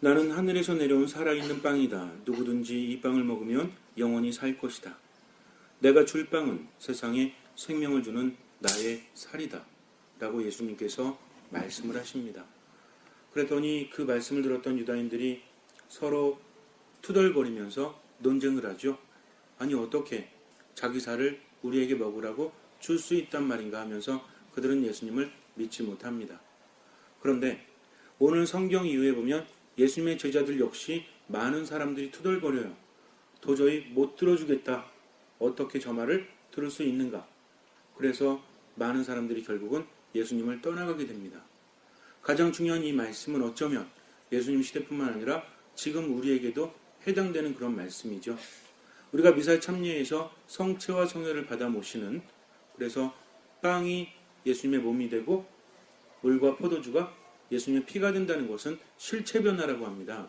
나는 하늘에서 내려온 살아있는 빵이다. 누구든지 이 빵을 먹으면 영원히 살 것이다. 내가 줄 빵은 세상에 생명을 주는 나의 살이다. 라고 예수님께서 말씀을 하십니다. 그랬더니 그 말씀을 들었던 유다인들이 서로 투덜거리면서 논쟁을 하죠. 아니 어떻게 자기 살을 우리에게 먹으라고 줄 수 있단 말인가 하면서 그들은 예수님을 믿지 못합니다. 그런데 오늘 성경 이후에 보면 예수님의 제자들 역시 많은 사람들이 투덜거려요. 도저히 못 들어주겠다. 어떻게 저 말을 들을 수 있는가? 그래서 많은 사람들이 결국은 예수님을 떠나가게 됩니다. 가장 중요한 이 말씀은 어쩌면 예수님 시대뿐만 아니라 지금 우리에게도 해당되는 그런 말씀이죠. 우리가 미사의 참여에서 성체와 성혈을 받아 모시는, 그래서 빵이 예수님의 몸이 되고 물과 포도주가 예수님의 피가 된다는 것은 실체 변화라고 합니다.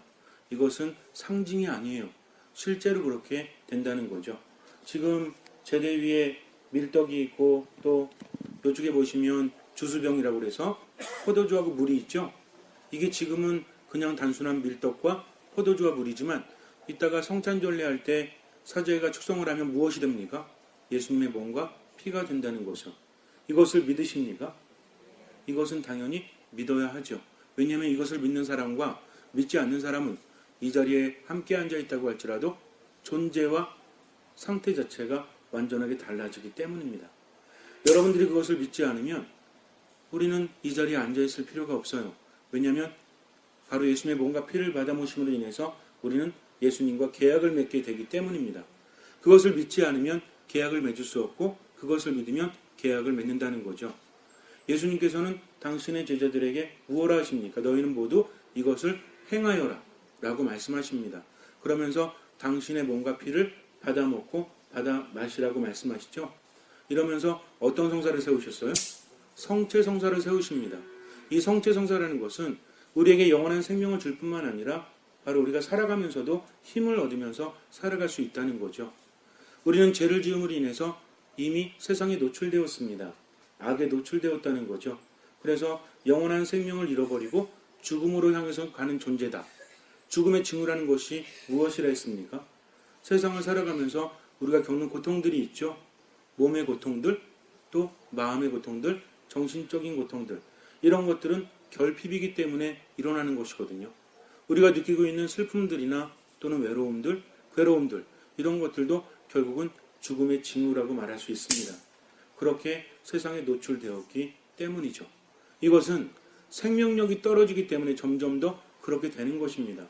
이것은 상징이 아니에요. 실제로 그렇게 된다는 거죠. 지금 제대 위에 밀떡이 있고 또 이쪽에 보시면 주수병이라고 해서 포도주하고 물이 있죠. 이게 지금은 그냥 단순한 밀떡과 포도주와 물이지만 이따가 성찬절례할 때 사제가 축성을 하면 무엇이 됩니까? 예수님의 몸과 피가 된다는 것이요. 이것을 믿으십니까? 이것은 당연히 믿어야 하죠. 왜냐하면 이것을 믿는 사람과 믿지 않는 사람은 이 자리에 함께 앉아 있다고 할지라도 존재와 상태 자체가 완전하게 달라지기 때문입니다. 여러분들이 그것을 믿지 않으면 우리는 이 자리에 앉아 있을 필요가 없어요. 왜냐하면 바로 예수님의 몸과 피를 받아 모심으로 인해서 우리는 예수님과 계약을 맺게 되기 때문입니다. 그것을 믿지 않으면 계약을 맺을 수 없고 그것을 믿으면 계약을 맺는다는 거죠. 예수님께서는 당신의 제자들에게 무엇라 하십니까? 너희는 모두 이것을 행하여라 라고 말씀하십니다. 그러면서 당신의 몸과 피를 받아 먹고 받아 마시라고 말씀하시죠. 이러면서 어떤 성사를 세우셨어요? 성체 성사를 세우십니다. 이 성체 성사라는 것은 우리에게 영원한 생명을 줄 뿐만 아니라 바로 우리가 살아가면서도 힘을 얻으면서 살아갈 수 있다는 거죠. 우리는 죄를 지음으로 인해서 이미 세상에 노출되었습니다. 악에 노출되었다는 거죠. 그래서 영원한 생명을 잃어버리고 죽음으로 향해서 가는 존재다. 죽음의 징후라는 것이 무엇이라 했습니까? 세상을 살아가면서 우리가 겪는 고통들이 있죠. 몸의 고통들, 또 마음의 고통들, 정신적인 고통들. 이런 것들은 결핍이기 때문에 일어나는 것이거든요. 우리가 느끼고 있는 슬픔들이나 또는 외로움들, 괴로움들, 이런 것들도 결국은 죽음의 징후라고 말할 수 있습니다. 그렇게 세상에 노출되었기 때문이죠. 이것은 생명력이 떨어지기 때문에 점점 더 그렇게 되는 것입니다.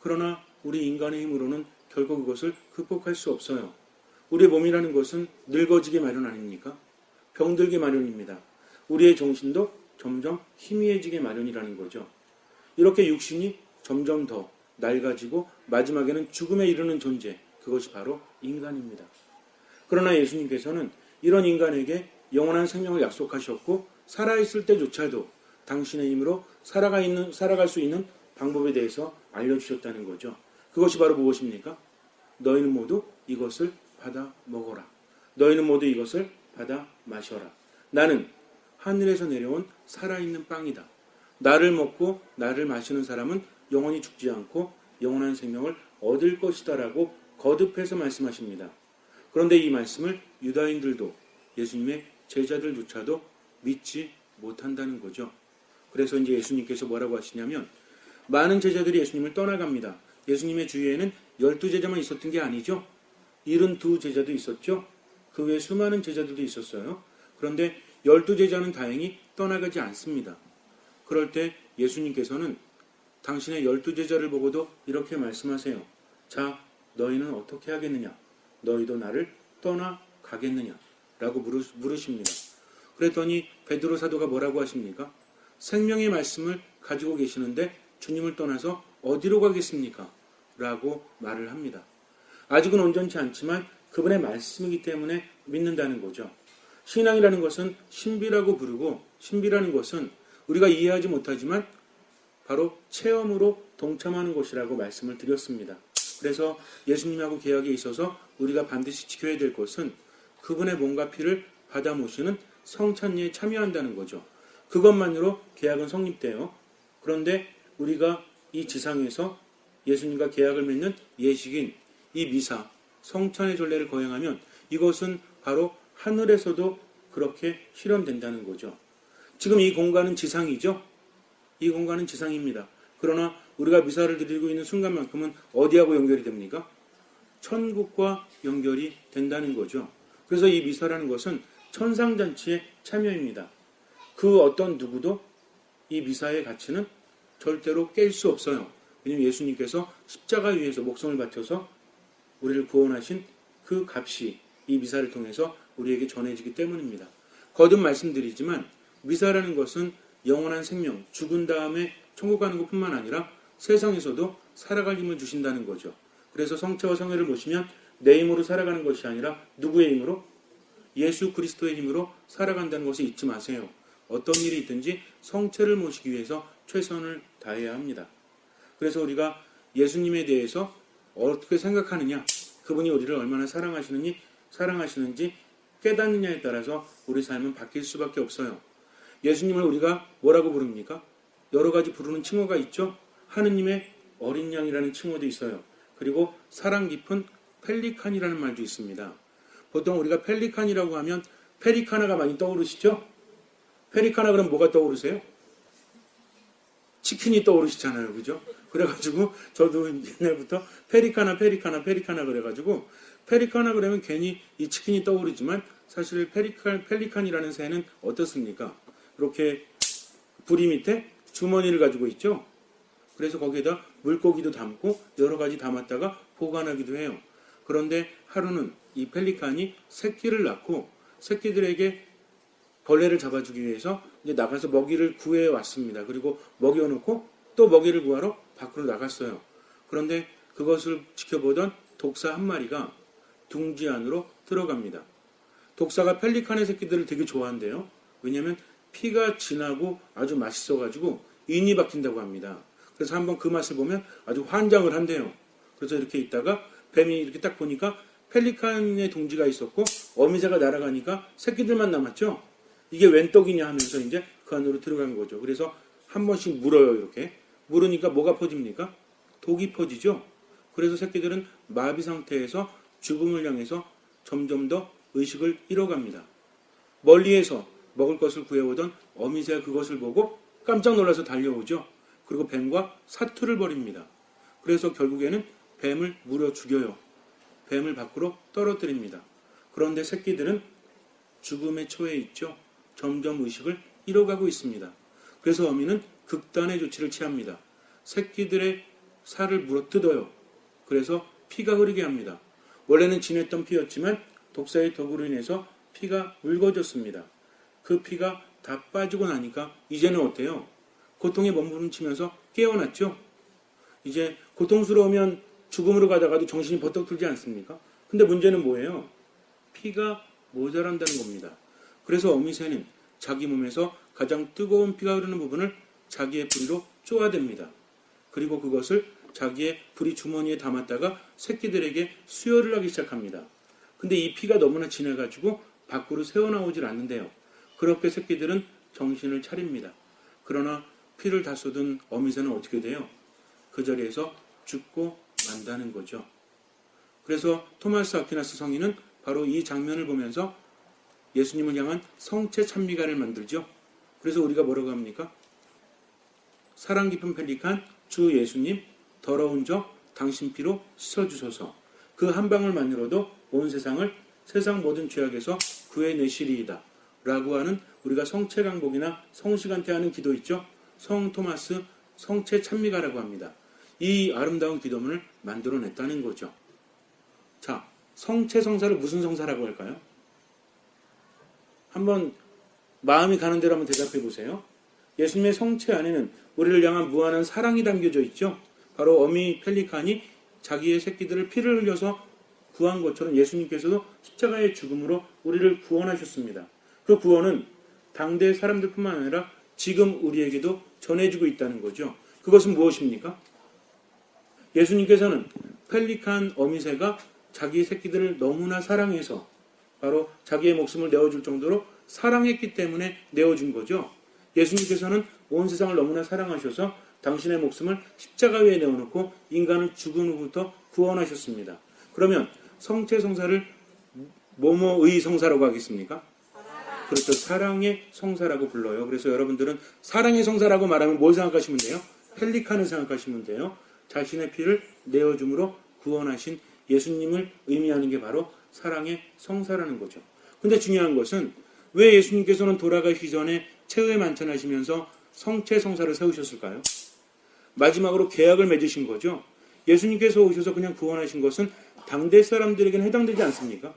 그러나 우리 인간의 힘으로는 결국 그것을 극복할 수 없어요. 우리의 몸이라는 것은 늙어지기 마련 아닙니까? 병들기 마련입니다. 우리의 정신도 점점 희미해지게 마련이라는 거죠. 이렇게 육신이 점점 더 낡아지고 마지막에는 죽음에 이르는 존재, 그것이 바로 인간입니다. 그러나 예수님께서는 이런 인간에게 영원한 생명을 약속하셨고 살아있을 때조차도 당신의 힘으로 살아갈 수 있는 방법에 대해서 알려주셨다는 거죠. 그것이 바로 무엇입니까? 너희는 모두 이것을 받아 먹어라. 너희는 모두 이것을 받아 마셔라. 나는 하늘에서 내려온 살아있는 빵이다. 나를 먹고 나를 마시는 사람은 영원히 죽지 않고 영원한 생명을 얻을 것이다 라고 거듭해서 말씀하십니다. 그런데 이 말씀을 유다인들도 예수님의 제자들조차도 믿지 못한다는 거죠. 그래서 이제 예수님께서 뭐라고 하시냐면 많은 제자들이 예수님을 떠나갑니다. 예수님의 주위에는 12제자만 있었던 게 아니죠. 72제자도 있었죠. 그 외에 수많은 제자들도 있었어요. 그런데 12제자는 다행히 떠나가지 않습니다. 그럴 때 예수님께서는 당신의 12제자를 보고도 이렇게 말씀하세요. 자, 너희는 어떻게 하겠느냐? 너희도 나를 떠나가겠느냐? 라고 물으십니다. 그랬더니 베드로 사도가 뭐라고 하십니까? 생명의 말씀을 가지고 계시는데 주님을 떠나서 어디로 가겠습니까? 라고 말을 합니다. 아직은 온전치 않지만 그분의 말씀이기 때문에 믿는다는 거죠. 신앙이라는 것은 신비라고 부르고 신비라는 것은 우리가 이해하지 못하지만 바로 체험으로 동참하는 것이라고 말씀을 드렸습니다. 그래서 예수님하고 계약에 있어서 우리가 반드시 지켜야 될 것은 그분의 몸과 피를 받아 모시는 성찬례에 참여한다는 거죠. 그것만으로 계약은 성립돼요. 그런데 우리가 이 지상에서 예수님과 계약을 맺는 예식인 이 미사, 성찬의 전례를 거행하면 이것은 바로 하늘에서도 그렇게 실현된다는 거죠. 지금 이 공간은 지상이죠. 이 공간은 지상입니다. 그러나 우리가 미사를 드리고 있는 순간만큼은 어디하고 연결이 됩니까? 천국과 연결이 된다는 거죠. 그래서 이 미사라는 것은 천상잔치의 참여입니다. 그 어떤 누구도 이 미사의 가치는 절대로 깰 수 없어요. 왜냐하면 예수님께서 십자가 위에서 목숨을 바쳐서 우리를 구원하신 그 값이 이 미사를 통해서 우리에게 전해지기 때문입니다. 거듭 말씀드리지만 미사라는 것은 영원한 생명, 죽은 다음에 천국 가는 것뿐만 아니라 세상에서도 살아갈 힘을 주신다는 거죠. 그래서 성체와 성회를 모시면 내 힘으로 살아가는 것이 아니라 누구의 힘으로? 예수 그리스도의 힘으로 살아간다는 것을 잊지 마세요. 어떤 일이 있든지 성체를 모시기 위해서 최선을 다해야 합니다. 그래서 우리가 예수님에 대해서 어떻게 생각하느냐, 그분이 우리를 얼마나 사랑하시는지 깨닫느냐에 따라서 우리 삶은 바뀔 수밖에 없어요. 예수님을 우리가 뭐라고 부릅니까? 여러 가지 부르는 칭호가 있죠. 하느님의 어린 양이라는 칭호도 있어요. 그리고 사랑 깊은 펠리칸이라는 말도 있습니다. 보통 우리가 펠리칸이라고 하면 페리카나가 많이 떠오르시죠? 페리카나 그러면 뭐가 떠오르세요? 치킨이 떠오르시잖아요. 그죠? 그래가지고 저도 옛날부터 페리카나 그래가지고 페리카나 그러면 괜히 이 치킨이 떠오르지만 사실 펠리칸이라는 새는 어떻습니까? 이렇게 부리 밑에 주머니를 가지고 있죠. 그래서 거기에다 물고기도 담고 여러 가지 담았다가 보관하기도 해요. 그런데 하루는 이 펠리칸이 새끼를 낳고 새끼들에게 벌레를 잡아주기 위해서 이제 나가서 먹이를 구해 왔습니다. 그리고 먹여놓고 또 먹이를 구하러 밖으로 나갔어요. 그런데 그것을 지켜보던 독사 한 마리가 둥지 안으로 들어갑니다. 독사가 펠리칸의 새끼들을 되게 좋아한대요. 왜냐하면 피가 진하고 아주 맛있어가지고 인이 박힌다고 합니다. 그래서 한번 그 맛을 보면 아주 환장을 한대요. 그래서 이렇게 있다가 뱀이 이렇게 딱 보니까 펠리칸의 둥지가 있었고 어미새가 날아가니까 새끼들만 남았죠. 이게 웬 떡이냐 하면서 이제 그 안으로 들어간 거죠. 그래서 한 번씩 물어요. 이렇게 물으니까 뭐가 퍼집니까? 독이 퍼지죠. 그래서 새끼들은 마비 상태에서 죽음을 향해서 점점 더 의식을 잃어갑니다. 멀리에서 먹을 것을 구해오던 어미새가 그것을 보고 깜짝 놀라서 달려오죠. 그리고 뱀과 사투를 벌입니다. 그래서 결국에는 뱀을 물어 죽여요. 뱀을 밖으로 떨어뜨립니다. 그런데 새끼들은 죽음의 초에 있죠. 점점 의식을 잃어가고 있습니다. 그래서 어미는 극단의 조치를 취합니다. 새끼들의 살을 물어뜯어요. 그래서 피가 흐르게 합니다. 원래는 진했던 피였지만 독사의 독으로 인해서 피가 묽어졌습니다. 그 피가 다 빠지고 나니까 이제는 어때요? 고통에 몸부림치면서 깨어났죠? 이제 고통스러우면 죽음으로 가다가도 정신이 버떡 들지 않습니까? 근데 문제는 뭐예요? 피가 모자란다는 겁니다. 그래서 어미새는 자기 몸에서 가장 뜨거운 피가 흐르는 부분을 자기의 부리로 쪼아댑니다. 그리고 그것을 자기의 부리 주머니에 담았다가 새끼들에게 수혈을 하기 시작합니다. 근데 이 피가 너무나 진해가지고 밖으로 새어나오질 않는데요. 그렇게 새끼들은 정신을 차립니다. 그러나 피를 다 쏟은 어미새는 어떻게 돼요? 그 자리에서 죽고 만다는 거죠. 그래서 토마스 아퀴나스 성인은 바로 이 장면을 보면서 예수님을 향한 성체 찬미가를 만들죠. 그래서 우리가 뭐라고 합니까? 사랑 깊은 펠리칸 주 예수님 더러운 저 당신 피로 씻어주소서. 그 한 방울만으로도 온 세상을 세상 모든 죄악에서 구해내시리이다 라고 하는 우리가 성체 강복이나 성시간 때 하는 기도 있죠. 성 토마스 성체 찬미가라고 합니다. 이 아름다운 기도문을 만들어냈다는 거죠. 자, 성체 성사를 무슨 성사라고 할까요? 한번 마음이 가는 대로 한번 대답해 보세요. 예수님의 성체 안에는 우리를 향한 무한한 사랑이 담겨져 있죠. 바로 어미 펠리칸이 자기의 새끼들을 피를 흘려서 구한 것처럼 예수님께서도 십자가의 죽음으로 우리를 구원하셨습니다. 그 구원은 당대 사람들뿐만 아니라 지금 우리에게도 전해지고 있다는 거죠. 그것은 무엇입니까? 예수님께서는 펠리칸 어미새가 자기의 새끼들을 너무나 사랑해서 바로 자기의 목숨을 내어줄 정도로 사랑했기 때문에 내어준 거죠. 예수님께서는 온 세상을 너무나 사랑하셔서 당신의 목숨을 십자가 위에 내어놓고 인간을 죽은 후부터 구원하셨습니다. 그러면 성체성사를 뭐뭐의 성사라고 하겠습니까? 그렇죠. 사랑의 성사라고 불러요. 그래서 여러분들은 사랑의 성사라고 말하면 뭘 생각하시면 돼요? 펠리칸을 생각하시면 돼요. 자신의 피를 내어줌으로 구원하신 예수님을 의미하는 게 바로 사랑의 성사라는 거죠. 근데 중요한 것은 왜 예수님께서는 돌아가시기 전에 최후의 만찬하시면서 성체 성사를 세우셨을까요? 마지막으로 계약을 맺으신 거죠. 예수님께서 오셔서 그냥 구원하신 것은 당대 사람들에게는 해당되지 않습니까?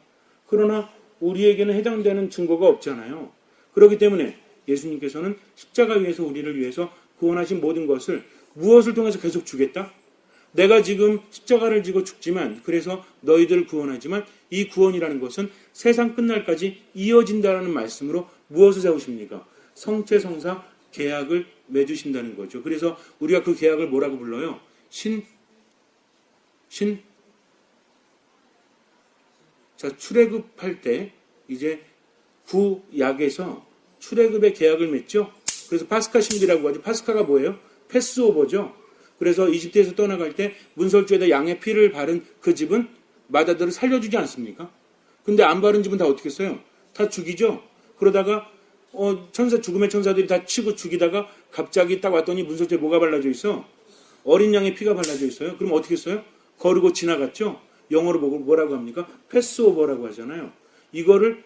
그러나 우리에게는 해당되는 증거가 없잖아요. 그렇기 때문에 예수님께서는 십자가 위에서 우리를 위해서 구원하신 모든 것을 무엇을 통해서 계속 주겠다? 내가 지금 십자가를 지고 죽지만 그래서 너희들을 구원하지만 이 구원이라는 것은 세상 끝날까지 이어진다라는 말씀으로 무엇을 세우십니까? 성체성사 계약을 맺으신다는 거죠. 그래서 우리가 그 계약을 뭐라고 불러요? 자, 출애굽할 때 이제 구약에서 출애굽의 계약을 맺죠. 그래서 파스카 신비라고 하죠. 파스카가 뭐예요? 패스오버죠. 그래서 이집트에서 떠나갈 때 문설주에다 양의 피를 바른 그 집은 마다들을 살려주지 않습니까? 근데 안 바른 집은 다 어떻게 했어요? 다 죽이죠. 그러다가 죽음의 천사들이 다 치고 죽이다가 갑자기 딱 왔더니 문설주에 뭐가 발라져 있어? 어린 양의 피가 발라져 있어요. 그럼 어떻게 했어요? 거르고 지나갔죠. 영어로 뭐라고 합니까? 패스오버라고 하잖아요. 이거를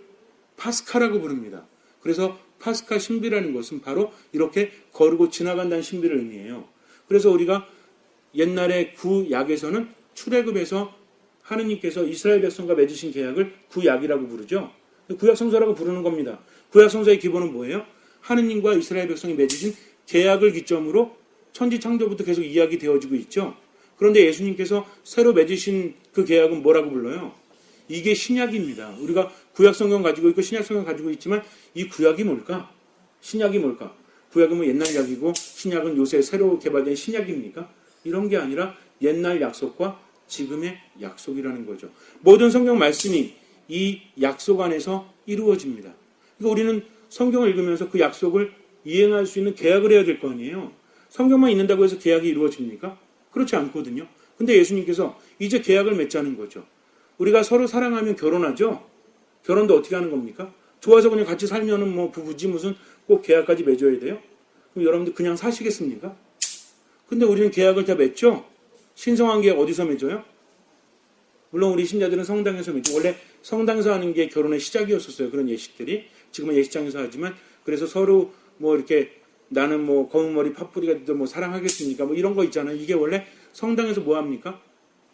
파스카라고 부릅니다. 그래서 파스카 신비라는 것은 바로 이렇게 거르고 지나간다는 신비를 의미해요. 그래서 우리가 옛날에 구약에서는 출애굽에서 하느님께서 이스라엘 백성과 맺으신 계약을 구약이라고 부르죠. 구약 성서라고 부르는 겁니다. 구약 성서의 기본은 뭐예요? 하느님과 이스라엘 백성이 맺으신 계약을 기점으로 천지 창조부터 계속 이야기 되어지고 있죠. 그런데 예수님께서 새로 맺으신 그 계약은 뭐라고 불러요? 이게 신약입니다. 우리가 구약 성경 가지고 있고 신약 성경 가지고 있지만 이 구약이 뭘까? 신약이 뭘까? 구약은 뭐 옛날 약이고 신약은 요새 새로 개발된 신약입니까? 이런 게 아니라 옛날 약속과 지금의 약속이라는 거죠. 모든 성경 말씀이 이 약속 안에서 이루어집니다. 그러니까 우리는 성경을 읽으면서 그 약속을 이행할 수 있는 계약을 해야 될 거 아니에요. 성경만 있는다고 해서 계약이 이루어집니까? 그렇지 않거든요. 근데 예수님께서 이제 계약을 맺자는 거죠. 우리가 서로 사랑하면 결혼하죠. 결혼도 어떻게 하는 겁니까? 좋아서 그냥 같이 살면은 뭐 부부지 무슨 꼭 계약까지 맺어야 돼요? 그럼 여러분들 그냥 사시겠습니까? 근데 우리는 계약을 다 맺죠? 신성한 계약 어디서 맺어요? 물론 우리 신자들은 성당에서 맺죠. 원래 성당에서 하는 게 결혼의 시작이었었어요. 그런 예식들이. 지금은 예식장에서 하지만 그래서 서로 뭐 이렇게 나는 뭐 검은 머리 파뿌리가 뭐 사랑하겠습니까? 뭐 이런 거 있잖아요. 이게 원래 성당에서 뭐 합니까?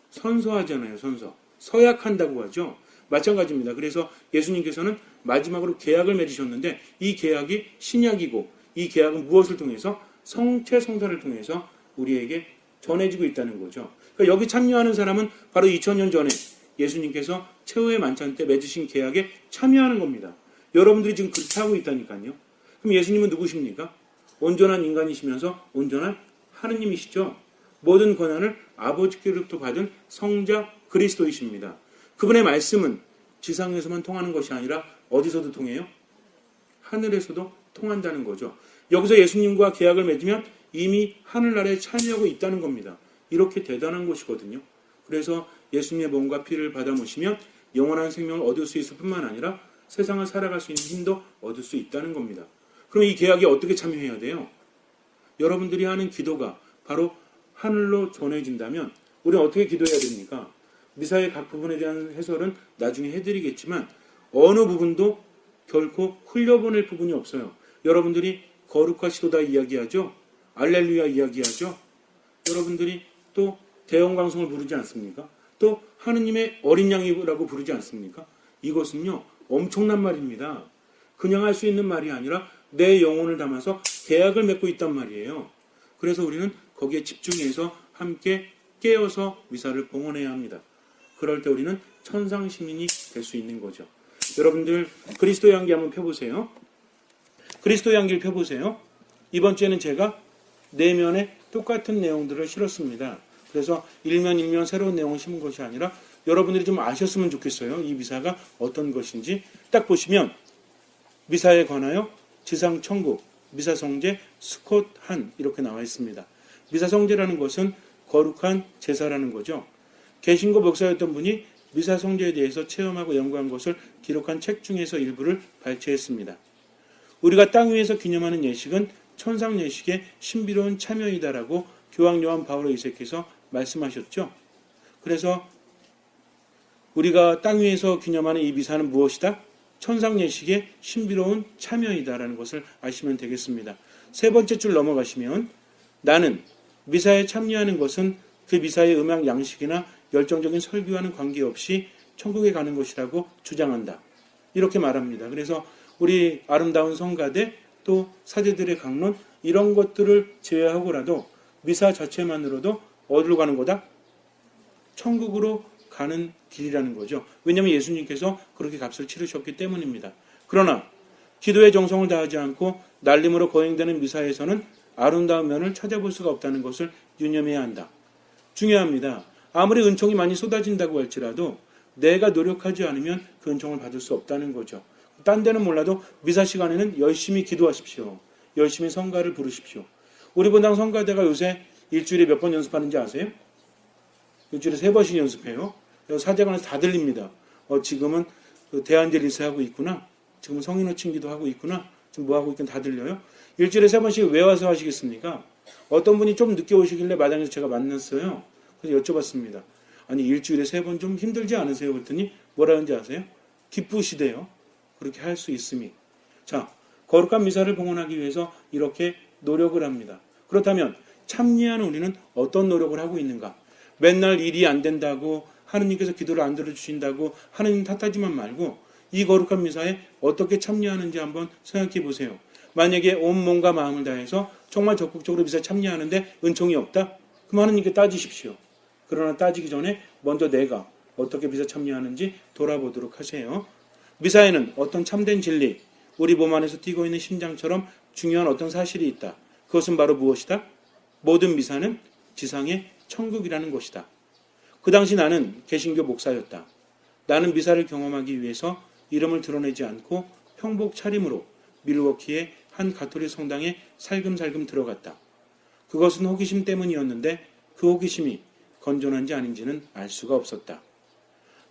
선서하잖아요. 선서. 서약한다고 하죠. 마찬가지입니다. 그래서 예수님께서는 마지막으로 계약을 맺으셨는데 이 계약이 신약이고 이 계약은 무엇을 통해서? 성체 성사를 통해서 우리에게 전해지고 있다는 거죠. 그러니까 여기 참여하는 사람은 바로 2000년 전에 예수님께서 최후의 만찬 때 맺으신 계약에 참여하는 겁니다. 여러분들이 지금 그렇게 하고 있다니까요. 그럼 예수님은 누구십니까? 온전한 인간이시면서 온전한 하느님이시죠. 모든 권한을 아버지께로부터 받은 성자 그리스도이십니다. 그분의 말씀은 지상에서만 통하는 것이 아니라 어디서도 통해요? 하늘에서도 통한다는 거죠. 여기서 예수님과 계약을 맺으면 이미 하늘나라에 참여하고 있다는 겁니다. 이렇게 대단한 것이거든요. 그래서 예수님의 몸과 피를 받아 모시면 영원한 생명을 얻을 수 있을 뿐만 아니라 세상을 살아갈 수 있는 힘도 얻을 수 있다는 겁니다. 그럼 이 계약에 어떻게 참여해야 돼요? 여러분들이 하는 기도가 바로 하늘로 전해진다면 우리는 어떻게 기도해야 됩니까? 미사의 각 부분에 대한 해설은 나중에 해드리겠지만 어느 부분도 결코 흘려보낼 부분이 없어요. 여러분들이 거룩하시도다 이야기하죠? 알렐루야 이야기하죠? 여러분들이 또 대형광성을 부르지 않습니까? 또 하느님의 어린 양이라고 부르지 않습니까? 이것은요 엄청난 말입니다. 그냥 할 수 있는 말이 아니라 내 영혼을 담아서 계약을 맺고 있단 말이에요. 그래서 우리는 거기에 집중해서 함께 깨어서 미사를 봉헌해야 합니다. 그럴 때 우리는 천상 시민이 될 수 있는 거죠. 여러분들 그리스도의 향기 한번 펴보세요. 그리스도의 향기를 펴보세요. 이번 주에는 제가 내면에 똑같은 내용들을 실었습니다. 그래서 일면 새로운 내용을 심은 것이 아니라 여러분들이 좀 아셨으면 좋겠어요. 이 미사가 어떤 것인지 딱 보시면 미사에 관하여 지상 천국, 미사성제 스콧한 이렇게 나와 있습니다. 미사성제라는 것은 거룩한 제사라는 거죠. 개신교 목사였던 분이 미사성제에 대해서 체험하고 연구한 것을 기록한 책 중에서 일부를 발췌했습니다. 우리가 땅 위에서 기념하는 예식은 천상 예식의 신비로운 참여이다라고 교황 요한 바오로 2세께서 말씀하셨죠. 그래서 우리가 땅 위에서 기념하는 이 미사는 무엇이다? 천상 예식의 신비로운 참여이다라는 것을 아시면 되겠습니다. 세 번째 줄 넘어가시면 나는 미사에 참여하는 것은 그 미사의 음악 양식이나 열정적인 설교와는 관계없이 천국에 가는 것이라고 주장한다. 이렇게 말합니다. 그래서 우리 아름다운 성가대 또 사제들의 강론 이런 것들을 제외하고라도 미사 자체만으로도 어디로 가는 거다? 천국으로 가는 길이라는 거죠. 왜냐하면 예수님께서 그렇게 값을 치르셨기 때문입니다. 그러나 기도의 정성을 다하지 않고 날림으로 거행되는 미사에서는 아름다운 면을 찾아볼 수가 없다는 것을 유념해야 한다. 중요합니다. 아무리 은총이 많이 쏟아진다고 할지라도 내가 노력하지 않으면 그 은총을 받을 수 없다는 거죠. 딴 데는 몰라도 미사 시간에는 열심히 기도하십시오. 열심히 성가를 부르십시오. 우리 본당 성가대가 요새 일주일에 몇 번 연습하는지 아세요? 일주일에 3번씩 연습해요. 사제관에서 다 들립니다. 지금은 대안젤리스 하고 있구나. 지금은 성인호칭기도 하고 있구나. 지금 뭐 하고 있긴 다 들려요. 일주일에 3번씩 왜 와서 하시겠습니까? 어떤 분이 좀 늦게 오시길래 마당에서 제가 만났어요. 그래서 여쭤봤습니다. 아니 일주일에 3번 좀 힘들지 않으세요? 그랬더니 뭐라는지 아세요? 기쁘시대요. 그렇게 할 수 있음이. 자, 거룩한 미사를 봉헌하기 위해서 이렇게 노력을 합니다. 그렇다면 참여하는 우리는 어떤 노력을 하고 있는가? 맨날 일이 안 된다고 하느님께서 기도를 안 들어주신다고 하느님 탓하지만 말고 이 거룩한 미사에 어떻게 참여하는지 한번 생각해 보세요. 만약에 온 몸과 마음을 다해서 정말 적극적으로 미사에 참여하는데 은총이 없다? 그럼 하느님께 따지십시오. 그러나 따지기 전에 먼저 내가 어떻게 미사 참여하는지 돌아보도록 하세요. 미사에는 어떤 참된 진리, 우리 몸 안에서 뛰고 있는 심장처럼 중요한 어떤 사실이 있다. 그것은 바로 무엇이다? 모든 미사는 지상의 천국이라는 것이다. 그 당시 나는 개신교 목사였다. 나는 미사를 경험하기 위해서 이름을 드러내지 않고 평복 차림으로 밀워키의 한 가톨릭 성당에 살금살금 들어갔다. 그것은 호기심 때문이었는데 그 호기심이 건전한지 아닌지는 알 수가 없었다.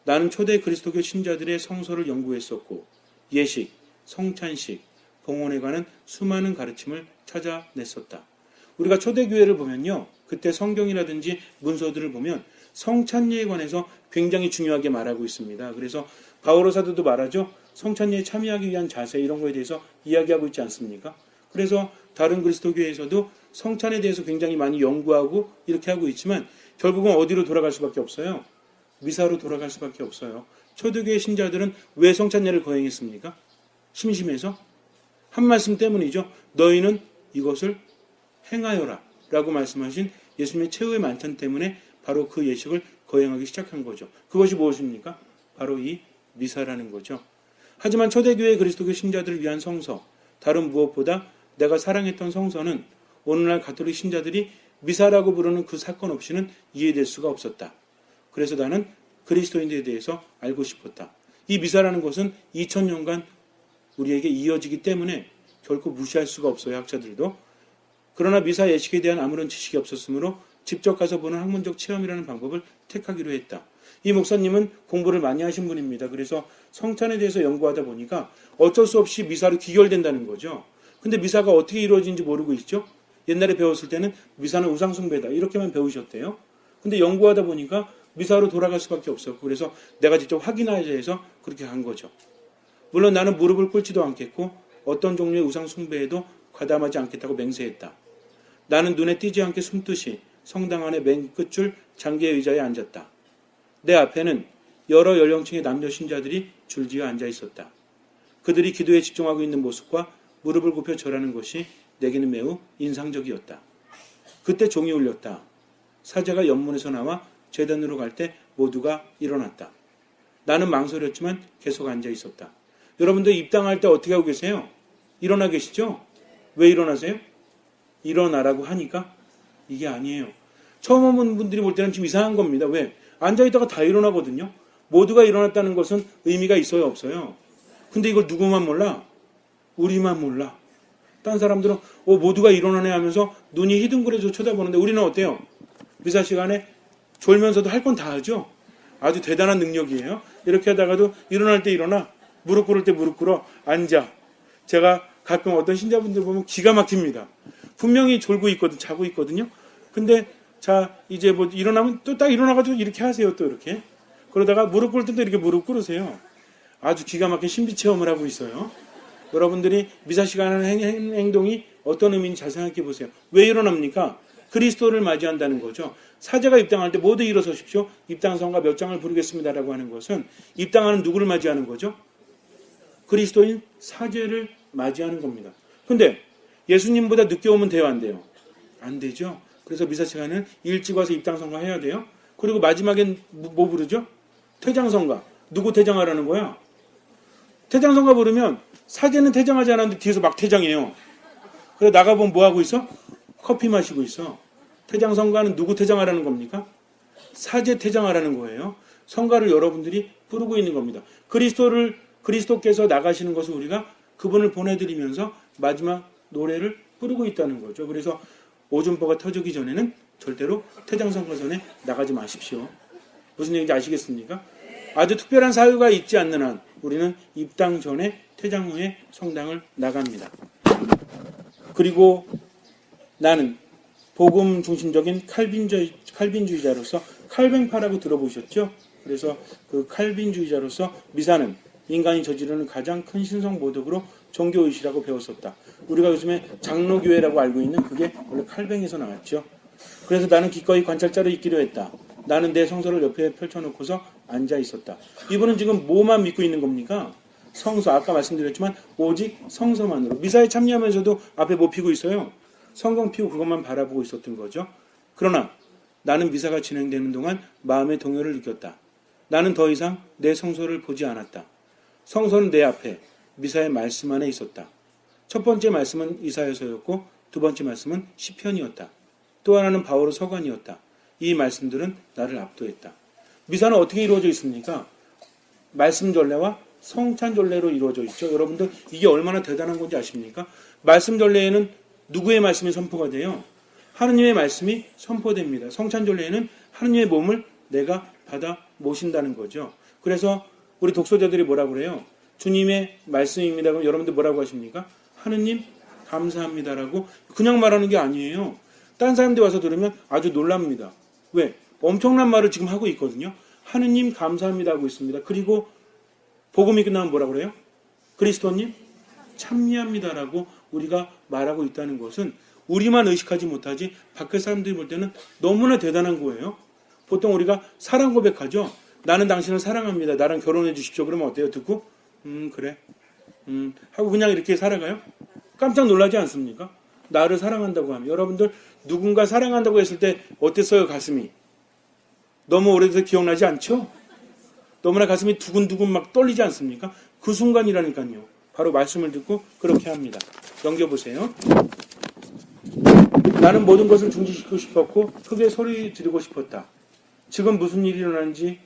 나는 초대 그리스도교 신자들의 성서를 연구했었고 예식, 성찬식, 봉헌에 관한 수많은 가르침을 찾아냈었다. 우리가 초대교회를 보면요. 그때 성경이라든지 문서들을 보면 성찬예에 관해서 굉장히 중요하게 말하고 있습니다. 그래서 바오로 사도도 말하죠. 성찬예에 참여하기 위한 자세 이런 거에 대해서 이야기하고 있지 않습니까? 그래서 다른 그리스도교회에서도 성찬에 대해서 굉장히 많이 연구하고 이렇게 하고 있지만 결국은 어디로 돌아갈 수밖에 없어요? 미사로 돌아갈 수밖에 없어요. 초대교회 신자들은 왜 성찬예를 거행했습니까? 심심해서? 한 말씀 때문이죠. 너희는 이것을 행하여라 라고 말씀하신 예수님의 최후의 만찬 때문에 바로 그 예식을 거행하기 시작한 거죠. 그것이 무엇입니까? 바로 이 미사라는 거죠. 하지만 초대교회 그리스도교 신자들을 위한 성서, 다른 무엇보다 내가 사랑했던 성서는 오늘날 가톨릭 신자들이 미사라고 부르는 그 사건 없이는 이해될 수가 없었다. 그래서 나는 그리스도인들에 대해서 알고 싶었다. 이 미사라는 것은 2000년간 우리에게 이어지기 때문에 결코 무시할 수가 없어요. 학자들도. 그러나 미사 예식에 대한 아무런 지식이 없었으므로 직접 가서 보는 학문적 체험이라는 방법을 택하기로 했다. 이 목사님은 공부를 많이 하신 분입니다. 그래서 성찬에 대해서 연구하다 보니까 어쩔 수 없이 미사로 귀결된다는 거죠. 근데 미사가 어떻게 이루어지는지 모르고 있죠. 옛날에 배웠을 때는 미사는 우상숭배다 이렇게만 배우셨대요. 근데 연구하다 보니까 미사로 돌아갈 수밖에 없었고 그래서 내가 직접 확인해야 해서 그렇게 간 거죠. 물론 나는 무릎을 꿇지도 않겠고 어떤 종류의 우상숭배에도 가담하지 않겠다고 맹세했다. 나는 눈에 띄지 않게 숨듯이 성당 안의 맨 끝줄 장기의 의자에 앉았다. 내 앞에는 여러 연령층의 남녀 신자들이 줄지어 앉아 있었다. 그들이 기도에 집중하고 있는 모습과 무릎을 굽혀 절하는 것이 내게는 매우 인상적이었다. 그때 종이 울렸다. 사제가 연문에서 나와 제단으로 갈 때 모두가 일어났다. 나는 망설였지만 계속 앉아 있었다. 여러분들 입당할 때 어떻게 하고 계세요? 일어나 계시죠? 왜 일어나세요? 일어나라고 하니까? 이게 아니에요. 처음 온 분들이 볼 때는 지금 이상한 겁니다. 왜? 앉아있다가 다 일어나거든요. 모두가 일어났다는 것은 의미가 있어요? 없어요? 근데 이걸 누구만 몰라? 우리만 몰라. 딴 사람들은 모두가 일어나네 하면서 눈이 희둥그레져 쳐다보는데 우리는 어때요? 미사 시간에 졸면서도 할 건 다 하죠. 아주 대단한 능력이에요. 이렇게 하다가도 일어날 때 일어나, 무릎 꿇을 때 무릎 꿇어, 앉아. 제가 가끔 어떤 신자분들 보면 기가 막힙니다. 분명히 졸고 있거든, 자고 있거든요. 근데 자 이제 뭐 일어나면 또 딱 일어나가지고 이렇게 하세요. 또 이렇게. 그러다가 무릎 꿇을 때도 이렇게 무릎 꿇으세요. 아주 기가 막힌 신비 체험을 하고 있어요. 여러분들이 미사 시간 하는 행동이 어떤 의미인지 잘 생각해 보세요. 왜 일어납니까? 그리스도를 맞이한다는 거죠. 사제가 입당할 때 모두 일어서십시오. 입당선과 몇 장을 부르겠습니다라고 하는 것은 입당하는 누구를 맞이하는 거죠? 그리스도인 사제를 맞이하는 겁니다. 근데 예수님보다 늦게 오면 돼요, 안 돼요? 안 되죠. 그래서 미사 시간은 일찍 와서 입당선과 해야 돼요. 그리고 마지막엔 뭐 부르죠? 퇴장선과. 누구 퇴장하라는 거야? 퇴장선과 부르면 사제는 퇴장하지 않았는데 뒤에서 막 퇴장해요. 그래서 나가보면 뭐 하고 있어? 커피 마시고 있어. 퇴장선과는 누구 퇴장하라는 겁니까? 사제 퇴장하라는 거예요. 선과를 여러분들이 부르고 있는 겁니다. 그리스도께서 나가시는 것을 우리가 그분을 보내드리면서 마지막 노래를 부르고 있다는 거죠. 그래서 오줌보가 터지기 전에는 절대로 퇴장선과선에 나가지 마십시오. 무슨 얘기인지 아시겠습니까? 아주 특별한 사유가 있지 않는 한 우리는 입당 전에 퇴장 후에 성당을 나갑니다. 그리고 나는 복음 중심적인 칼빈주의자로서 칼뱅파라고 들어보셨죠? 그래서 그 칼빈주의자로서 미사는 인간이 저지르는 가장 큰 신성 모독으로 종교의식이라고 배웠었다. 우리가 요즘에 장로교회라고 알고 있는 그게 원래 칼뱅에서 나왔죠. 그래서 나는 기꺼이 관찰자로 있기로 했다. 나는 내 성서를 옆에 펼쳐놓고서 앉아 있었다. 이분은 지금 뭐만 믿고 있는 겁니까? 성서, 아까 말씀드렸지만 오직 성서만으로. 미사에 참여하면서도 앞에 뭐 피고 있어요? 성경 피고 그것만 바라보고 있었던 거죠. 그러나 나는 미사가 진행되는 동안 마음의 동요를 느꼈다. 나는 더 이상 내 성서를 보지 않았다. 성서는 내 앞에 미사의 말씀 안에 있었다. 첫 번째 말씀은 이사야서였고 두 번째 말씀은 시편이었다. 또 하나는 바울의 서간이었다. 이 말씀들은 나를 압도했다. 미사는 어떻게 이루어져 있습니까? 말씀 전례와 성찬 전례로 이루어져 있죠. 여러분들 이게 얼마나 대단한 건지 아십니까? 말씀 전례에는 누구의 말씀이 선포가 돼요? 하느님의 말씀이 선포됩니다. 성찬 전례에는 하느님의 몸을 내가 받아 모신다는 거죠. 그래서 우리 독서자들이 뭐라고 그래요? 주님의 말씀입니다. 그럼 여러분들 뭐라고 하십니까? 하느님 감사합니다라고 그냥 말하는 게 아니에요. 딴 사람들 와서 들으면 아주 놀랍니다. 왜? 엄청난 말을 지금 하고 있거든요. 하느님 감사합니다 하고 있습니다. 그리고 복음이 끝나면 뭐라고 그래요? 그리스도님 찬미합니다라고 우리가 말하고 있다는 것은 우리만 의식하지 못하지 밖에 사람들이 볼 때는 너무나 대단한 거예요. 보통 우리가 사랑 고백하죠. 나는 당신을 사랑합니다. 나랑 결혼해 주십시오. 그러면 어때요? 듣고 그래. 하고 그냥 이렇게 살아가요? 깜짝 놀라지 않습니까? 나를 사랑한다고 하면. 여러분들 누군가 사랑한다고 했을 때 어땠어요? 가슴이. 너무 오래돼서 기억나지 않죠? 너무나 가슴이 두근두근 막 떨리지 않습니까? 그 순간이라니까요. 바로 말씀을 듣고 그렇게 합니다. 넘겨보세요. 나는 모든 것을 중지시키고 싶었고 크게 소리 지르고 싶었다. 지금 무슨 일이 일어나는지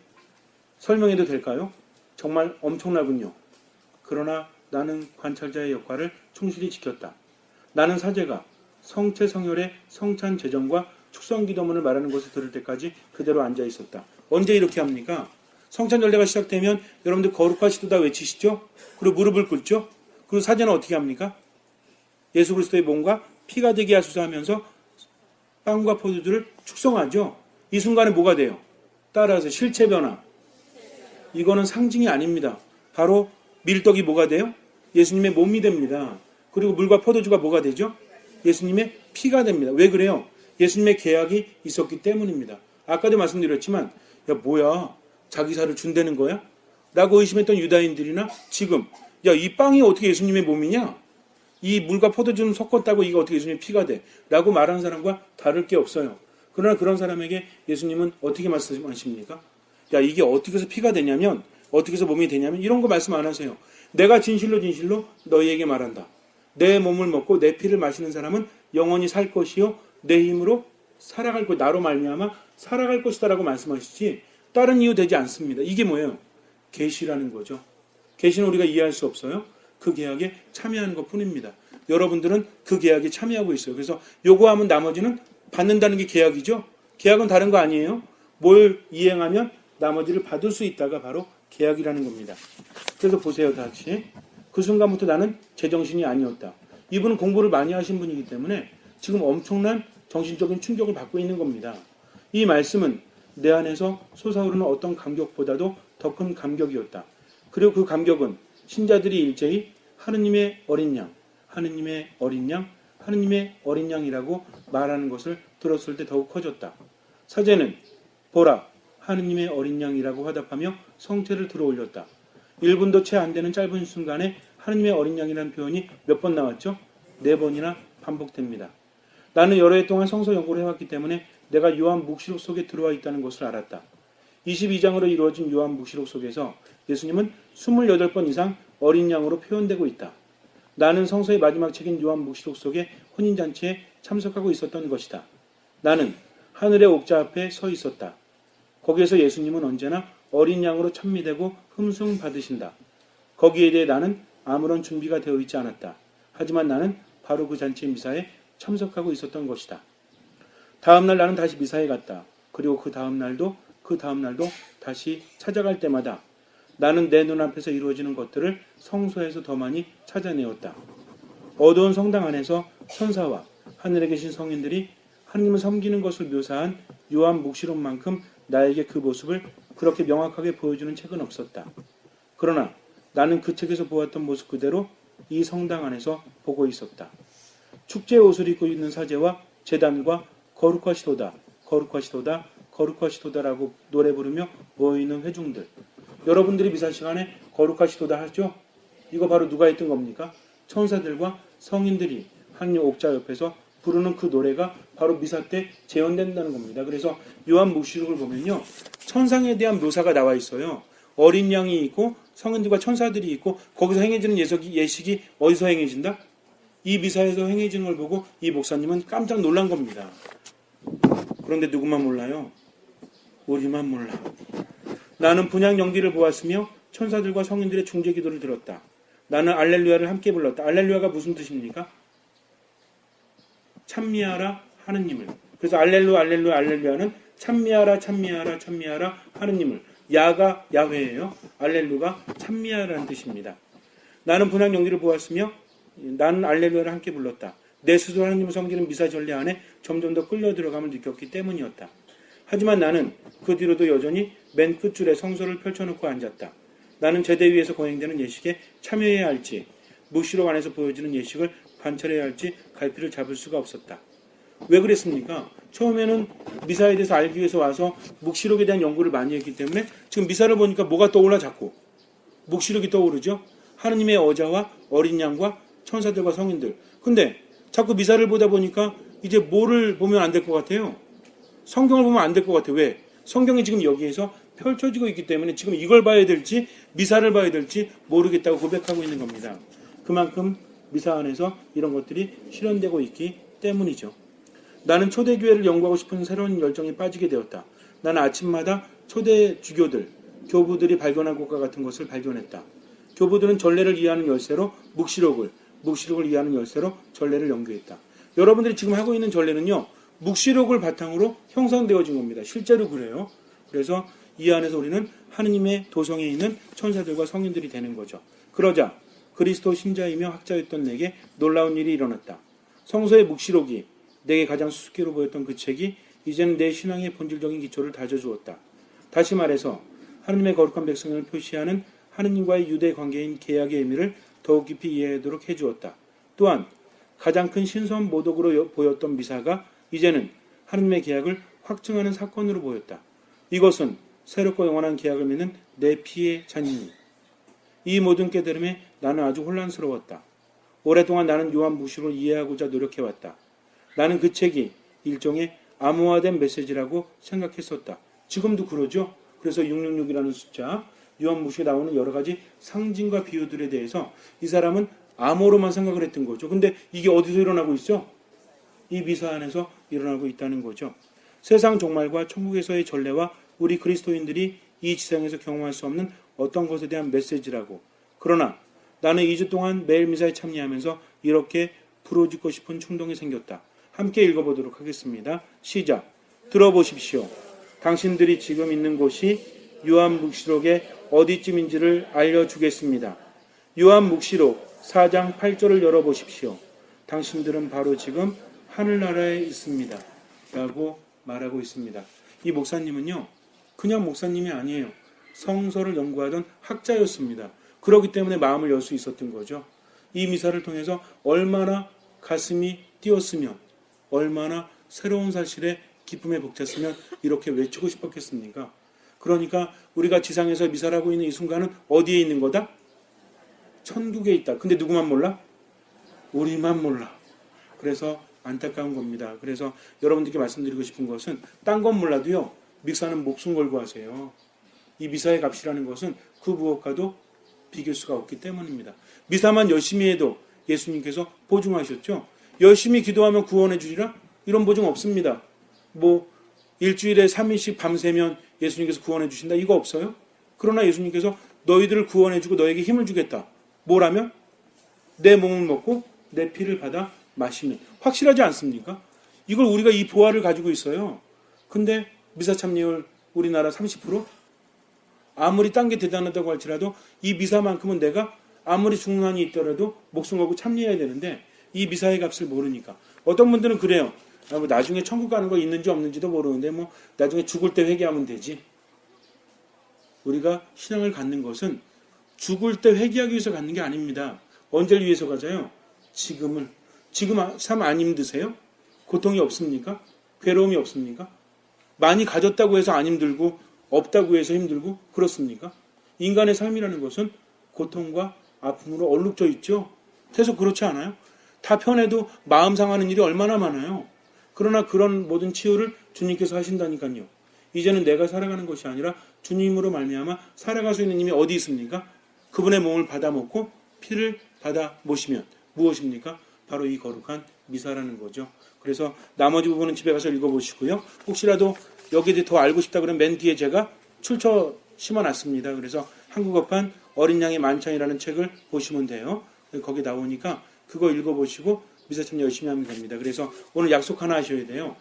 설명해도 될까요? 정말 엄청나군요. 그러나 나는 관찰자의 역할을 충실히 지켰다. 나는 사제가 성체 성혈의 성찬 제정과 축성 기도문을 말하는 것을 들을 때까지 그대로 앉아 있었다. 언제 이렇게 합니까? 성찬 전례가 시작되면 여러분들 거룩하시도다 외치시죠? 그리고 무릎을 꿇죠? 그리고 사제는 어떻게 합니까? 예수 그리스도의 몸과 피가 되게 하소서 하면서 빵과 포도주를 축성하죠. 이 순간에 뭐가 돼요? 따라서 실체 변화. 이거는 상징이 아닙니다. 바로 밀떡이 뭐가 돼요? 예수님의 몸이 됩니다. 그리고 물과 포도주가 뭐가 되죠? 예수님의 피가 됩니다. 왜 그래요? 예수님의 계약이 있었기 때문입니다. 아까도 말씀드렸지만 야 뭐야 자기 살을 준다는 거야? 라고 의심했던 유다인들이나 지금 야 이 빵이 어떻게 예수님의 몸이냐? 이 물과 포도주는 섞었다고 이거 어떻게 예수님의 피가 돼? 라고 말하는 사람과 다를 게 없어요. 그러나 그런 사람에게 예수님은 어떻게 말씀하십니까? 야 이게 어떻게 해서 피가 되냐면 어떻게 해서 몸이 되냐면 이런 거 말씀 안 하세요. 내가 진실로 너희에게 말한다. 내 몸을 먹고 내 피를 마시는 사람은 영원히 살 것이요 내 힘으로 살아갈 것, 나로 말미암아 살아갈 것이다 라고 말씀하시지 다른 이유 되지 않습니다. 이게 뭐예요? 계시라는 거죠. 계시는 우리가 이해할 수 없어요. 그 계약에 참여하는 것 뿐입니다. 여러분들은 그 계약에 참여하고 있어요. 그래서 요구하면 나머지는 받는다는 게 계약이죠. 계약은 다른 거 아니에요. 뭘 이행하면 나머지를 받을 수 있다가 바로 계약이라는 겁니다. 그래서 보세요, 다 같이. 그 순간부터 나는 제정신이 아니었다. 이분은 공부를 많이 하신 분이기 때문에 지금 엄청난 정신적인 충격을 받고 있는 겁니다. 이 말씀은 내 안에서 솟아오르는 어떤 감격보다도 더 큰 감격이었다. 그리고 그 감격은 신자들이 일제히 하느님의 어린 양, 하느님의 어린 양, 하느님의 어린 양이라고 말하는 것을 들었을 때 더욱 커졌다. 사제는 보라, 하느님의 어린 양이라고 화답하며 성체를 들어올렸다. 1분도 채 안 되는 짧은 순간에 하느님의 어린 양이라는 표현이 몇 번 나왔죠? 4번이나 반복됩니다. 나는 여러 해 동안 성서 연구를 해왔기 때문에 내가 요한 묵시록 속에 들어와 있다는 것을 알았다. 22장으로 이루어진 요한 묵시록 속에서 예수님은 28번 이상 어린 양으로 표현되고 있다. 나는 성서의 마지막 책인 요한 묵시록 속에 혼인잔치에 참석하고 있었던 것이다. 나는 하늘의 옥자 앞에 서 있었다. 거기에서 예수님은 언제나 어린 양으로 찬미되고 흠숭 받으신다. 거기에 대해 나는 아무런 준비가 되어 있지 않았다. 하지만 나는 바로 그 잔치 미사에 참석하고 있었던 것이다. 다음날 나는 다시 미사에 갔다. 그리고 그 다음날도 다시 찾아갈 때마다 나는 내 눈앞에서 이루어지는 것들을 성소에서 더 많이 찾아내었다. 어두운 성당 안에서 천사와 하늘에 계신 성인들이 하느님을 섬기는 것을 묘사한 요한 묵시록만큼 나에게 그 모습을 그렇게 명확하게 보여주는 책은 없었다. 그러나 나는 그 책에서 보았던 모습 그대로 이 성당 안에서 보고 있었다. 축제 옷을 입고 있는 사제와 제단과 거룩하시도다, 거룩하시도다, 거룩하시도다라고 노래 부르며 모여있는 회중들. 여러분들이 미사 시간에 거룩하시도다 하죠? 이거 바로 누가 했던 겁니까? 천사들과 성인들이 하느님 옥자 옆에서 부르는 그 노래가 바로 미사 때 재현된다는 겁니다. 그래서 요한 묵시록을 보면요, 천상에 대한 묘사가 나와 있어요. 어린 양이 있고 성인들과 천사들이 있고 거기서 행해지는 예식이 어디서 행해진다? 이 미사에서 행해지는 걸 보고 이 목사님은 깜짝 놀란 겁니다. 그런데 누구만 몰라요? 우리만 몰라. 나는 분향 연기를 보았으며 천사들과 성인들의 중재 기도를 들었다. 나는 알렐루야를 함께 불렀다. 알렐루야가 무슨 뜻입니까? 찬미하라 하느님을. 그래서 알렐루야 알렐루야 알렐루야는 찬미하라 찬미하라 찬미하라 하느님을. 야가 야훼예요. 알렐루가 찬미하라는 뜻입니다. 나는 분향 연기를 보았으며 나는 알렐루야를 함께 불렀다. 내 스스로 하느님을 섬기는 미사 전례 안에 점점 더 끌려 들어감을 느꼈기 때문이었다. 하지만 나는 그 뒤로도 여전히 맨 끝줄에 성소를 펼쳐놓고 앉았다. 나는 제대 위에서 거행되는 예식에 참여해야 할지, 묵시록 안에서 보여지는 예식을 관찰해야 할지 갈피를 잡을 수가 없었다. 왜 그랬습니까? 처음에는 미사에 대해서 알기 위해서 와서 묵시록에 대한 연구를 많이 했기 때문에 지금 미사를 보니까 뭐가 떠올라 자꾸? 묵시록이 떠오르죠? 하느님의 어자와 어린 양과 천사들과 성인들. 근데 자꾸 미사를 보다 보니까 이제 뭐를 보면 안 될 것 같아요? 성경을 보면 안 될 것 같아요. 왜? 성경이 지금 여기에서 펼쳐지고 있기 때문에 지금 이걸 봐야 될지 미사를 봐야 될지 모르겠다고 고백하고 있는 겁니다. 그만큼 미사 안에서 이런 것들이 실현되고 있기 때문이죠. 나는 초대교회를 연구하고 싶은 새로운 열정에 빠지게 되었다. 나는 아침마다 초대 주교들, 교부들이 발견한 것과 같은 것을 발견했다. 교부들은 전례를 이해하는 열쇠로 묵시록을 이해하는 열쇠로 전례를 연구했다. 여러분들이 지금 하고 있는 전례는요, 묵시록을 바탕으로 형성되어진 겁니다. 실제로 그래요. 그래서 이 안에서 우리는 하느님의 도성에 있는 천사들과 성인들이 되는 거죠. 그러자 그리스도 신자이며 학자였던 내게 놀라운 일이 일어났다. 성서의 묵시록이 내게 가장 수수께로 보였던 그 책이 이제는 내 신앙의 본질적인 기초를 다져주었다. 다시 말해서 하느님의 거룩한 백성을 표시하는 하느님과의 유대 관계인 계약의 의미를 더욱 깊이 이해하도록 해주었다. 또한 가장 큰 신선 모독으로 보였던 미사가 이제는 하느님의 계약을 확증하는 사건으로 보였다. 이것은 새롭고 영원한 계약을 맺는 내 피의 잔이니. 이 모든 깨달음에 나는 아주 혼란스러웠다. 오랫동안 나는 요한 묵시록을 이해하고자 노력해왔다. 나는 그 책이 일종의 암호화된 메시지라고 생각했었다. 지금도 그러죠. 그래서 666이라는 숫자, 요한 묵시록에 나오는 여러 가지 상징과 비유들에 대해서 이 사람은 암호로만 생각을 했던 거죠. 근데 이게 어디서 일어나고 있죠? 이 미사 안에서 일어나고 있다는 거죠. 세상 종말과 천국에서의 전례와 우리 그리스도인들이 이 지상에서 경험할 수 없는 어떤 것에 대한 메시지라고. 그러나 나는 2주 동안 매일 미사에 참여하면서 이렇게 부르짖고 싶은 충동이 생겼다. 함께 읽어보도록 하겠습니다. 시작. 들어보십시오. 당신들이 지금 있는 곳이 요한묵시록의 어디쯤인지를 알려주겠습니다. 요한묵시록 4장 8절을 열어보십시오. 당신들은 바로 지금 하늘나라에 있습니다. 라고 말하고 있습니다. 이 목사님은요, 그냥 목사님이 아니에요. 성서를 연구하던 학자였습니다. 그렇기 때문에 마음을 열 수 있었던 거죠. 이 미사를 통해서 얼마나 가슴이 뛰었으면, 얼마나 새로운 사실에 기쁨에 벅찼으면 이렇게 외치고 싶었겠습니까? 그러니까 우리가 지상에서 미사를 하고 있는 이 순간은 어디에 있는 거다? 천국에 있다. 근데 누구만 몰라? 우리만 몰라. 그래서 안타까운 겁니다. 그래서 여러분들께 말씀드리고 싶은 것은 딴 건 몰라도요, 미사는 목숨 걸고 하세요. 이 미사의 값이라는 것은 그 무엇과도 비길 수가 없기 때문입니다. 미사만 열심히 해도 예수님께서 보증하셨죠. 열심히 기도하면 구원해 주리라? 이런 보증 없습니다. 뭐 일주일에 3일씩 밤새면 예수님께서 구원해 주신다? 이거 없어요. 그러나 예수님께서 너희들을 구원해 주고 너에게 힘을 주겠다. 뭐라면? 내 몸을 먹고 내 피를 받아 마시면. 확실하지 않습니까? 이걸 우리가 이 보화를 가지고 있어요. 근데 미사 참여율 우리나라 30%? 아무리 딴 게 대단하다고 할지라도 이 미사만큼은 내가 아무리 중난이 있더라도 목숨 걸고 참여해야 되는데 이 미사의 값을 모르니까. 어떤 분들은 그래요. 뭐 나중에 천국 가는 거 있는지 없는지도 모르는데 뭐 나중에 죽을 때 회개하면 되지. 우리가 신앙을 갖는 것은 죽을 때 회개하기 위해서 갖는 게 아닙니다. 언제를 위해서 가져요? 지금을. 지금 삶 안 힘드세요? 고통이 없습니까? 괴로움이 없습니까? 많이 가졌다고 해서 안 힘들고 없다고 해서 힘들고 그렇습니까? 인간의 삶이라는 것은 고통과 아픔으로 얼룩져 있죠. 계속 그렇지 않아요? 다 편해도 마음 상하는 일이 얼마나 많아요. 그러나 그런 모든 치유를 주님께서 하신다니까요. 이제는 내가 살아가는 것이 아니라 주님으로 말미암아 살아갈 수 있는 힘이 어디 있습니까? 그분의 몸을 받아 먹고 피를 받아 모시면 무엇입니까? 바로 이 거룩한 미사라는 거죠. 그래서 나머지 부분은 집에 가서 읽어보시고요. 혹시라도 여기에 더 알고 싶다 그러면 맨 뒤에 제가 출처 심어놨습니다. 그래서 한국어판 어린 양의 만찬이라는 책을 보시면 돼요. 거기 나오니까 그거 읽어보시고 미사 참여 열심히 하면 됩니다. 그래서 오늘 약속 하나 하셔야 돼요.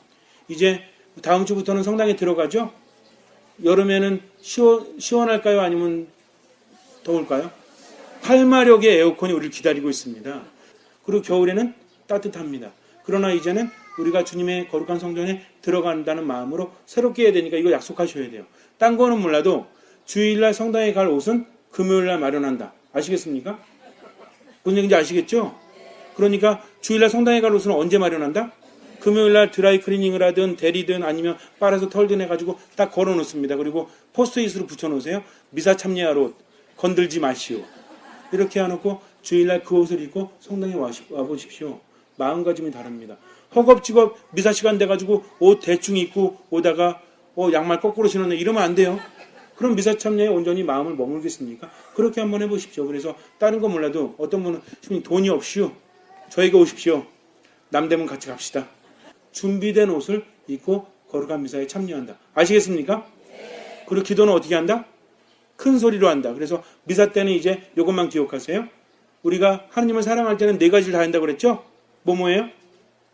이제 다음 주부터는 성당에 들어가죠? 여름에는 시원할까요? 아니면 더울까요? 8마력의 에어컨이 우리를 기다리고 있습니다. 그리고 겨울에는 따뜻합니다. 그러나 이제는 우리가 주님의 거룩한 성전에 들어간다는 마음으로 새롭게 해야 되니까 이거 약속하셔야 돼요. 딴 거는 몰라도 주일날 성당에 갈 옷은 금요일날 마련한다. 아시겠습니까? 무슨 얘기인지 아시겠죠? 그러니까 주일날 성당에 갈 옷은 언제 마련한다? 금요일날 드라이 클리닝을 하든 대리든 아니면 빨아서 털든 해가지고 딱 걸어놓습니다. 그리고 포스트잇으로 붙여놓으세요. 미사 참여할 옷 건들지 마시오. 이렇게 해놓고 주일날 그 옷을 입고 성당에 와보십시오. 마음가짐이 다릅니다. 허겁지겁 미사 시간 돼가지고 옷 대충 입고 오다가 양말 거꾸로 신었네 이러면 안 돼요. 그럼 미사 참여에 온전히 마음을 머물겠습니까? 그렇게 한번 해보십시오. 그래서 다른 거 몰라도 어떤 분은 돈이 없시오. 저에게 오십시오. 남대문 같이 갑시다. 준비된 옷을 입고 거룩한 미사에 참여한다. 아시겠습니까? 그리고 기도는 어떻게 한다? 큰 소리로 한다. 그래서 미사 때는 이제 이것만 기억하세요. 우리가 하나님을 사랑할 때는 4가지를 다 한다고 그랬죠? 뭐예요?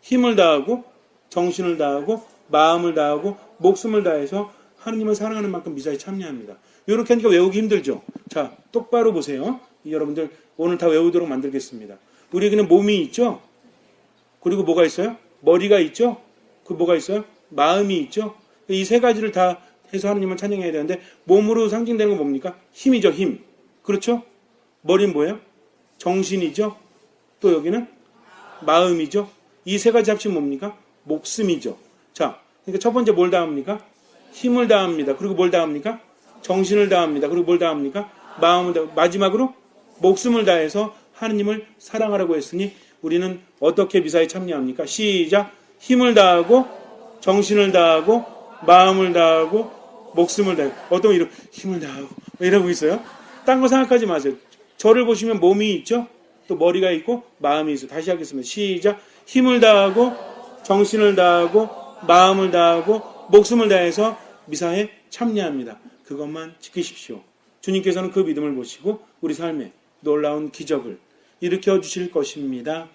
힘을 다하고 정신을 다하고 마음을 다하고 목숨을 다해서 하나님을 사랑하는 만큼 미사에 참여합니다. 이렇게 하니까 외우기 힘들죠? 자, 똑바로 보세요. 여러분들 오늘 다 외우도록 만들겠습니다. 우리에게는 몸이 있죠? 그리고 뭐가 있어요? 머리가 있죠? 그 뭐가 있어요? 마음이 있죠? 이 3가지를 다 해서 하나님을 찬양해야 되는데 몸으로 상징되는 건 뭡니까? 힘이죠, 힘. 그렇죠? 머리는 뭐예요? 정신이죠? 또 여기는 마음이죠? 이 3가지 합치면 뭡니까? 목숨이죠. 자, 그러니까 첫 번째 뭘 다합니까? 힘을 다합니다. 그리고 뭘 다합니까? 정신을 다합니다. 그리고 뭘 다합니까? 마음을 다합니다. 마지막으로 목숨을 다해서 하느님을 사랑하라고 했으니 우리는 어떻게 미사에 참여합니까? 시작! 힘을 다하고 정신을 다하고 마음을 다하고 목숨을 다하고 어떤 이런 힘을 다하고 이러고 있어요? 딴 거 생각하지 마세요. 저를 보시면 몸이 있죠? 또 머리가 있고 마음이 있어요. 다시 하겠습니다. 시작! 힘을 다하고 정신을 다하고 마음을 다하고 목숨을 다해서 미사에 참여합니다. 그것만 지키십시오. 주님께서는 그 믿음을 보시고 우리 삶에 놀라운 기적을 일으켜 주실 것입니다.